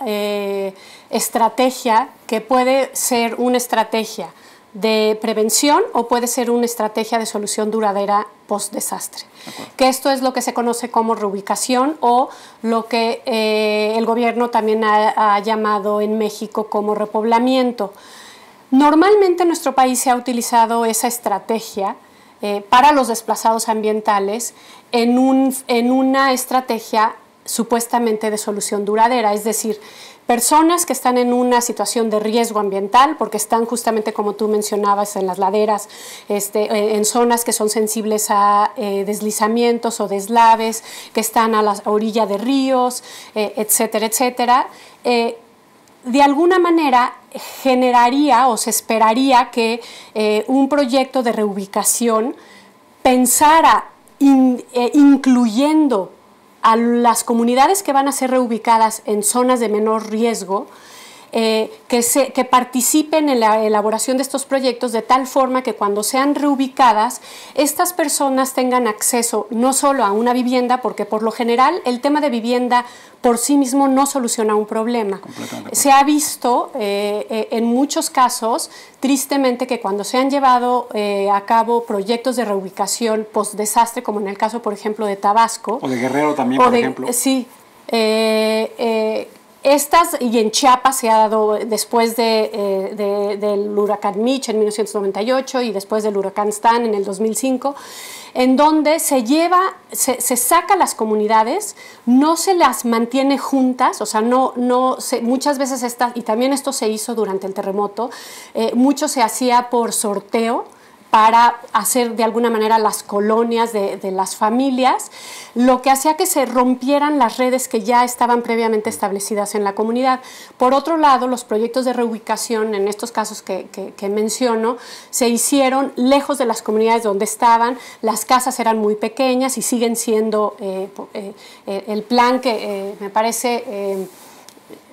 estrategia que puede ser una estrategia de prevención o puede ser una estrategia de solución duradera post-desastre. Que esto es lo que se conoce como reubicación o lo que el gobierno también ha llamado en México como repoblamiento. Normalmente en nuestro país se ha utilizado esa estrategia para los desplazados ambientales en una estrategia supuestamente de solución duradera, es decir, personas que están en una situación de riesgo ambiental, porque están justamente como tú mencionabas en las laderas, en zonas que son sensibles a deslizamientos o deslaves, que están a la orilla de ríos, etcétera, etcétera. De alguna manera generaría o se esperaría que un proyecto de reubicación pensara incluyendo a las comunidades que van a ser reubicadas en zonas de menor riesgo, que participen en la elaboración de estos proyectos de tal forma que cuando sean reubicadas, estas personas tengan acceso no solo a una vivienda, porque por lo general el tema de vivienda por sí mismo no soluciona un problema. Se ha visto en muchos casos, tristemente, que cuando se han llevado a cabo proyectos de reubicación post-desastre, como en el caso, por ejemplo, de Tabasco. O de Guerrero también, por ejemplo. Sí. Y en Chiapas se ha dado después del huracán Mitch en 1998 y después del huracán Stan en el 2005, en donde se saca a las comunidades, no se las mantiene juntas, o sea, muchas veces y también esto se hizo durante el terremoto, mucho se hacía por sorteo, para hacer de alguna manera las colonias de las familias, lo que hacía que se rompieran las redes que ya estaban previamente establecidas en la comunidad. Por otro lado, los proyectos de reubicación, en estos casos que menciono, se hicieron lejos de las comunidades donde estaban, las casas eran muy pequeñas y siguen siendo el plan que me parece...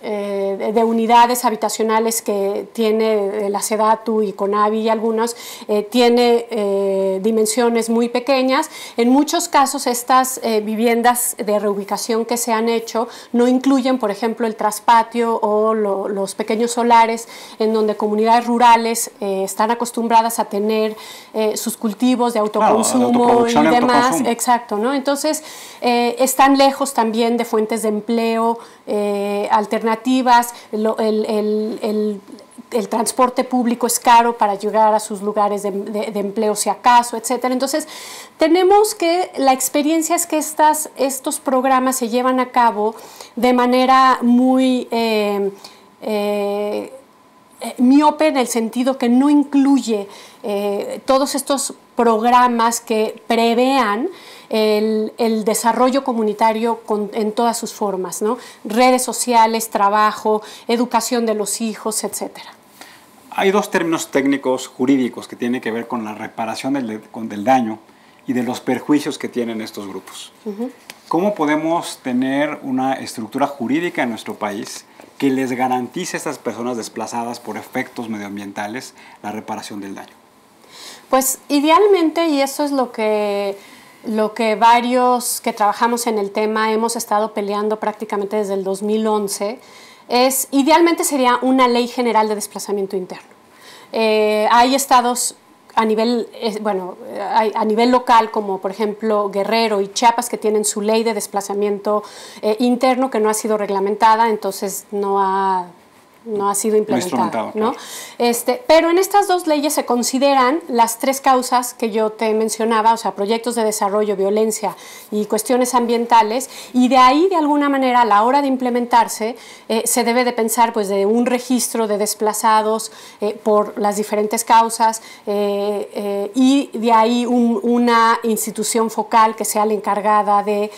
de unidades habitacionales que tiene la SEDATU y CONAVI y algunos, tiene dimensiones muy pequeñas. En muchos casos estas viviendas de reubicación que se han hecho no incluyen, por ejemplo, el traspatio o los pequeños solares en donde comunidades rurales están acostumbradas a tener sus cultivos de autoconsumo y demás. Exacto, ¿no? Entonces, están lejos también de fuentes de empleo alternativas, el transporte público es caro para llegar a sus lugares de empleo si acaso, etcétera. Entonces, tenemos que, la experiencia es que estos programas se llevan a cabo de manera muy miope, en el sentido que no incluye todos estos programas que prevean el desarrollo comunitario en todas sus formas, ¿no? Redes sociales, trabajo, educación de los hijos, etcétera. Hay dos términos técnicos jurídicos que tienen que ver con la reparación del daño y de los perjuicios que tienen estos grupos. ¿Cómo podemos tener una estructura jurídica en nuestro país que les garantice a estas personas desplazadas por efectos medioambientales la reparación del daño? Pues idealmente, y eso es lo que varios que trabajamos en el tema hemos estado peleando prácticamente desde el 2011, idealmente sería una ley general de desplazamiento interno. Hay estados a nivel local, como por ejemplo Guerrero y Chiapas, que tienen su ley de desplazamiento interno que no ha sido reglamentada, entonces no ha sido implementada, ¿no? Pero en estas dos leyes se consideran las tres causas que yo te mencionaba, o sea, proyectos de desarrollo, violencia y cuestiones ambientales, y de ahí, de alguna manera, a la hora de implementarse, se debe de pensar pues, de un registro de desplazados por las diferentes causas y de ahí una institución focal que sea la encargada de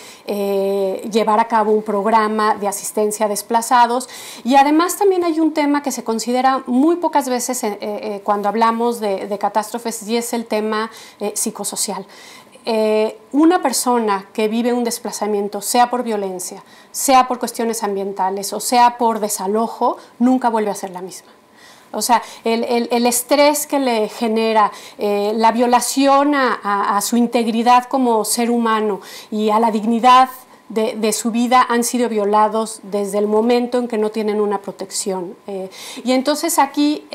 llevar a cabo un programa de asistencia a desplazados. Y además también hay un tema que se considera muy pocas veces cuando hablamos de catástrofes, y es el tema psicosocial. Una persona que vive un desplazamiento, sea por violencia, sea por cuestiones ambientales o sea por desalojo, nunca vuelve a ser la misma. O sea, el estrés que le genera, la violación a su integridad como ser humano y a la dignidad de su vida han sido violados desde el momento en que no tienen una protección. Y entonces aquí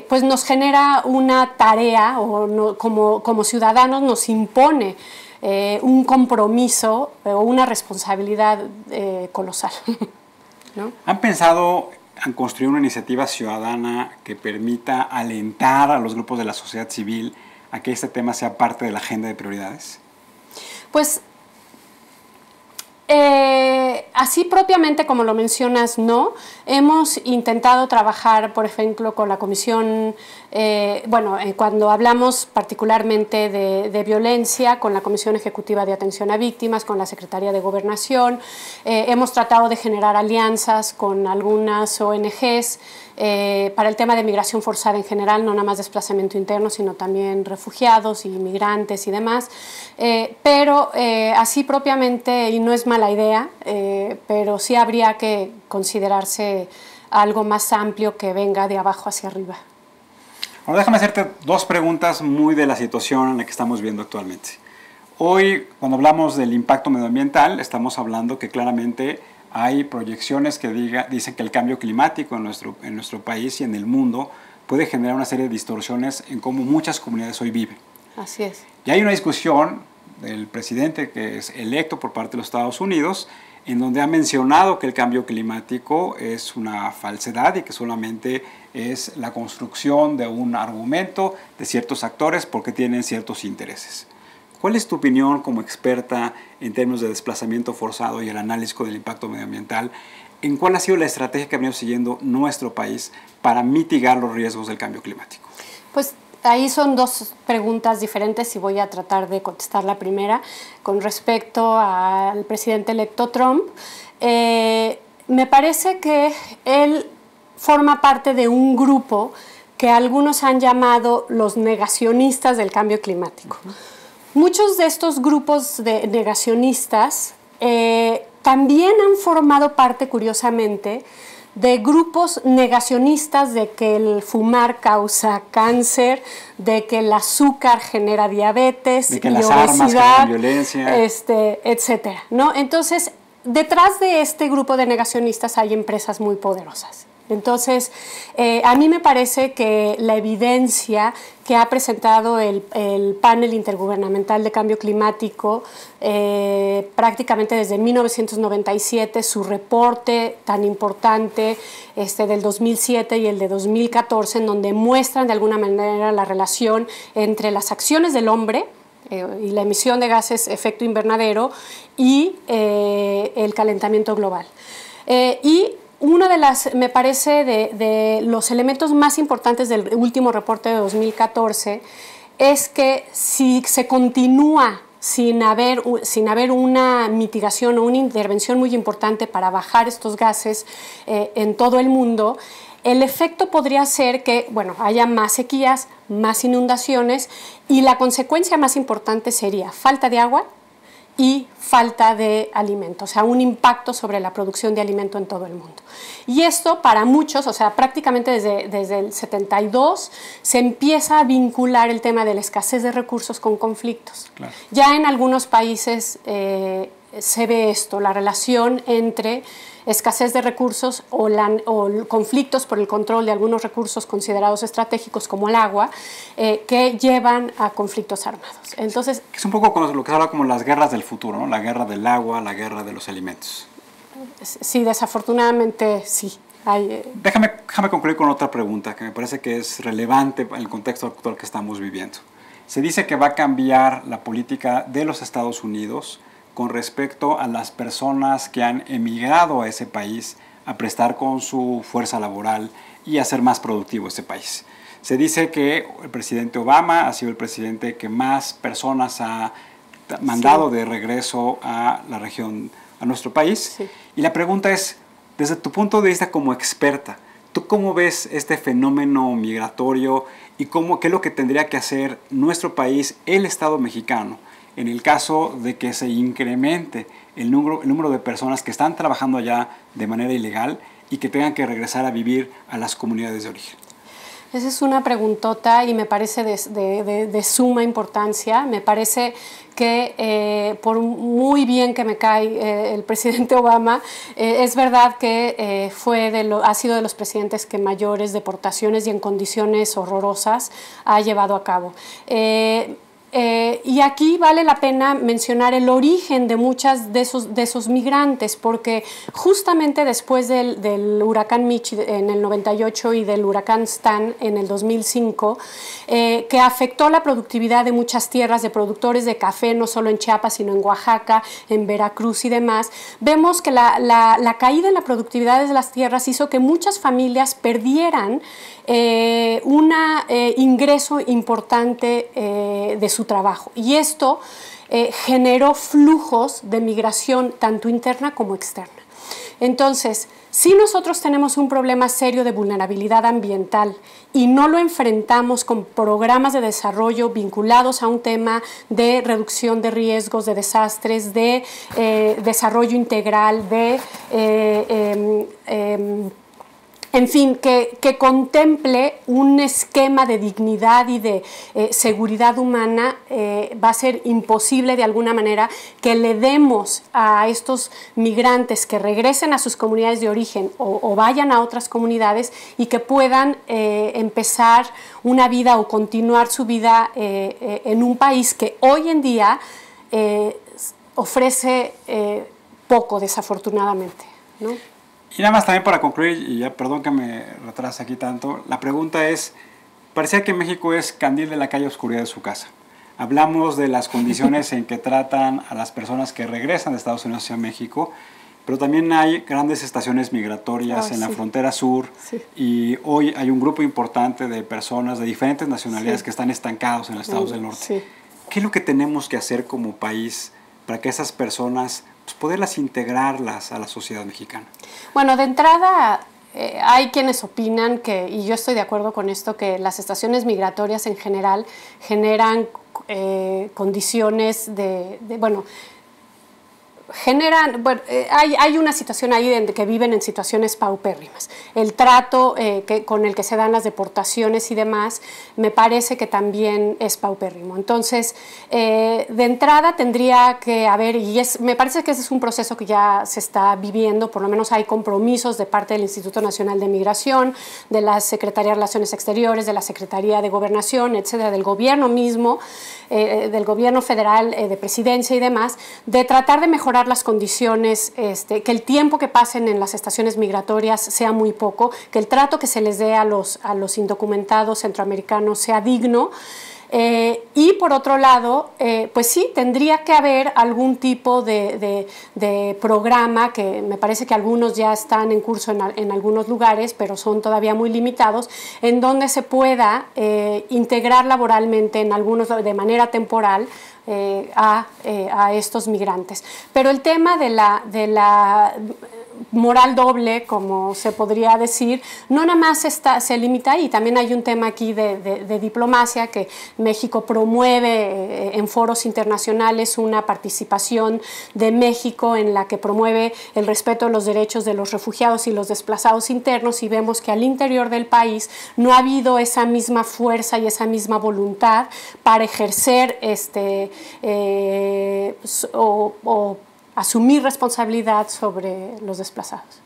pues nos genera una tarea, o no, como ciudadanos nos impone un compromiso o una responsabilidad colosal. ¿No? ¿Han pensado en construir una iniciativa ciudadana que permita alentar a los grupos de la sociedad civil a que este tema sea parte de la agenda de prioridades? Pues así propiamente como lo mencionas, no. Hemos intentado trabajar, por ejemplo, con la Comisión, cuando hablamos particularmente de violencia, con la Comisión Ejecutiva de Atención a Víctimas, con la Secretaría de Gobernación. Hemos tratado de generar alianzas con algunas ONGs para el tema de migración forzada en general, no nada más desplazamiento interno, sino también refugiados y migrantes y demás. Pero así propiamente, y no es mala idea, pero sí habría que considerarse algo más amplio que venga de abajo hacia arriba. Ahora déjame hacerte dos preguntas muy de la situación en la que estamos viendo actualmente. Hoy, cuando hablamos del impacto medioambiental, estamos hablando que claramente hay proyecciones que dicen que el cambio climático en nuestro país y en el mundo puede generar una serie de distorsiones en cómo muchas comunidades hoy viven. Así es. Y hay una discusión del presidente que es electo por parte de los Estados Unidos, en donde ha mencionado que el cambio climático es una falsedad y que solamente es la construcción de un argumento de ciertos actores porque tienen ciertos intereses. ¿Cuál es tu opinión como experta en términos de desplazamiento forzado y el análisis del impacto medioambiental? ¿En cuál ha sido la estrategia que ha venido siguiendo nuestro país para mitigar los riesgos del cambio climático? Pues ahí son dos preguntas diferentes y voy a tratar de contestar la primera. Con respecto al presidente electo Trump, me parece que él forma parte de un grupo que algunos han llamado los negacionistas del cambio climático. Muchos de estos grupos de negacionistas también han formado parte, curiosamente, de grupos negacionistas de que el fumar causa cáncer, de que el azúcar genera diabetes, de que y las obesidad, armas generan violencia, etcétera, ¿no? Entonces, detrás de este grupo de negacionistas hay empresas muy poderosas. Entonces, a mí me parece que la evidencia que ha presentado el panel intergubernamental de cambio climático prácticamente desde 1997, su reporte tan importante del 2007 y el de 2014, en donde muestran de alguna manera la relación entre las acciones del hombre y la emisión de gases efecto invernadero y el calentamiento global. Y uno de me parece, de los elementos más importantes del último reporte de 2014 es que si se continúa sin haber una mitigación o una intervención muy importante para bajar estos gases en todo el mundo, el efecto podría ser que, haya más sequías, más inundaciones, y la consecuencia más importante sería falta de agua y falta de alimento, o sea, un impacto sobre la producción de alimento en todo el mundo. Y esto para muchos, o sea, prácticamente desde el 72 se empieza a vincular el tema de la escasez de recursos con conflictos. Claro. Ya en algunos países se ve esto, la relación entre escasez de recursos o conflictos por el control de algunos recursos considerados estratégicos como el agua, que llevan a conflictos armados. Entonces, es un poco lo que se habla como las guerras del futuro, ¿no? La guerra del agua, la guerra de los alimentos. Sí, desafortunadamente sí. Déjame concluir con otra pregunta que me parece que es relevante en el contexto actual que estamos viviendo. Se dice que va a cambiar la política de los Estados Unidos con respecto a las personas que han emigrado a ese país a prestar con su fuerza laboral y a hacer más productivo ese país. Se dice que el presidente Obama ha sido el presidente que más personas ha mandado de regreso a la región, a nuestro país. Sí. Y la pregunta es, desde tu punto de vista como experta, ¿tú cómo ves este fenómeno migratorio y qué es lo que tendría que hacer nuestro país, el Estado mexicano, en el caso de que se incremente el número de personas que están trabajando allá de manera ilegal y que tengan que regresar a vivir a las comunidades de origen? Esa es una preguntota y me parece de suma importancia. Me parece que por muy bien que me cae el presidente Obama, es verdad que ha sido de los presidentes que mayores deportaciones y en condiciones horrorosas ha llevado a cabo. Y aquí vale la pena mencionar el origen de muchas de esos migrantes, porque justamente después del huracán Mitch en el 98 y del huracán Stan en el 2005, que afectó la productividad de muchas tierras de productores de café, no solo en Chiapas, sino en Oaxaca, en Veracruz y demás, vemos que la caída en la productividad de las tierras hizo que muchas familias perdieran un ingreso importante de su trabajo, y esto generó flujos de migración tanto interna como externa. Entonces, si nosotros tenemos un problema serio de vulnerabilidad ambiental y no lo enfrentamos con programas de desarrollo vinculados a un tema de reducción de riesgos, de desastres, de desarrollo integral, en fin, que contemple un esquema de dignidad y de seguridad humana, va a ser imposible de alguna manera que le demos a estos migrantes que regresen a sus comunidades de origen o vayan a otras comunidades y que puedan empezar una vida o continuar su vida en un país que hoy en día ofrece poco, desafortunadamente, ¿no? Y nada más también para concluir, y ya perdón que me retrase aquí tanto, la pregunta es, parecía que México es candil de la calle, oscuridad de su casa. Hablamos de las condiciones en que tratan a las personas que regresan de Estados Unidos hacia México, pero también hay grandes estaciones migratorias en la frontera sur, y hoy hay un grupo importante de personas de diferentes nacionalidades que están estancados en los estados del norte. ¿Qué es lo que tenemos que hacer como país para que esas personas, pues, poderlas integrarlas a la sociedad mexicana? Bueno, de entrada hay quienes opinan que, y yo estoy de acuerdo con esto, que las estaciones migratorias en general generan condiciones hay una situación ahí de que viven en situaciones paupérrimas. El trato con el que se dan las deportaciones y demás me parece que también es paupérrimo. Entonces, de entrada tendría que haber, me parece que ese es un proceso que ya se está viviendo, por lo menos hay compromisos de parte del Instituto Nacional de Migración, de la Secretaría de Relaciones Exteriores, de la Secretaría de Gobernación, etcétera, del gobierno mismo, del gobierno federal, de presidencia y demás, de tratar de mejorar las condiciones, que el tiempo que pasen en las estaciones migratorias sea muy poco, que el trato que se les dé a los indocumentados centroamericanos sea digno. Y por otro lado, pues sí, tendría que haber algún tipo de programa, que me parece que algunos ya están en curso en algunos lugares, pero son todavía muy limitados, en donde se pueda integrar laboralmente en algunos de manera temporal a estos migrantes. Pero el tema de la moral doble, como se podría decir, no nada más se limita ahí, también hay un tema aquí de diplomacia, que México promueve en foros internacionales una participación de México en la que promueve el respeto de los derechos de los refugiados y los desplazados internos, y vemos que al interior del país no ha habido esa misma fuerza y esa misma voluntad para ejercer o asumir responsabilidad sobre los desplazados.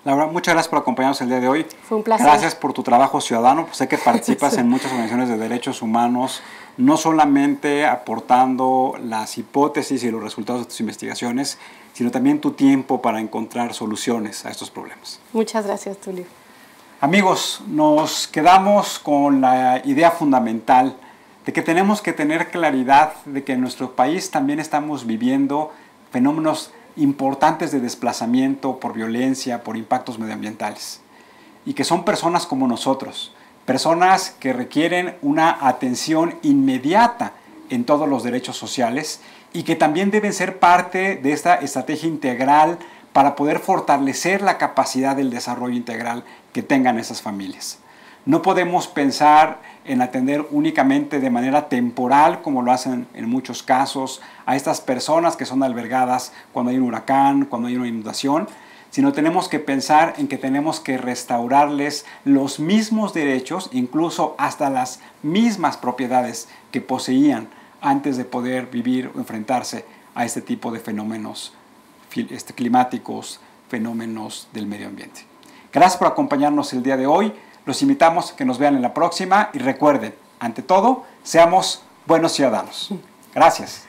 Laura, muchas gracias por acompañarnos el día de hoy. Fue un placer. Gracias por tu trabajo ciudadano. Sé que participas en muchas organizaciones de derechos humanos, no solamente aportando las hipótesis y los resultados de tus investigaciones, sino también tu tiempo para encontrar soluciones a estos problemas. Muchas gracias, Tulio. Amigos, nos quedamos con la idea fundamental de que tenemos que tener claridad de que en nuestro país también estamos viviendo fenómenos importantes de desplazamiento por violencia, por impactos medioambientales, y que son personas como nosotros, personas que requieren una atención inmediata en todos los derechos sociales y que también deben ser parte de esta estrategia integral para poder fortalecer la capacidad del desarrollo integral que tengan esas familias. No podemos pensar en atender únicamente de manera temporal, como lo hacen en muchos casos, a estas personas que son albergadas cuando hay un huracán, cuando hay una inundación, sino tenemos que pensar en que tenemos que restaurarles los mismos derechos, incluso hasta las mismas propiedades que poseían antes de poder vivir o enfrentarse a este tipo de fenómenos climáticos, fenómenos del medio ambiente. Gracias por acompañarnos el día de hoy. Los invitamos a que nos vean en la próxima y recuerden, ante todo, seamos buenos ciudadanos. Gracias.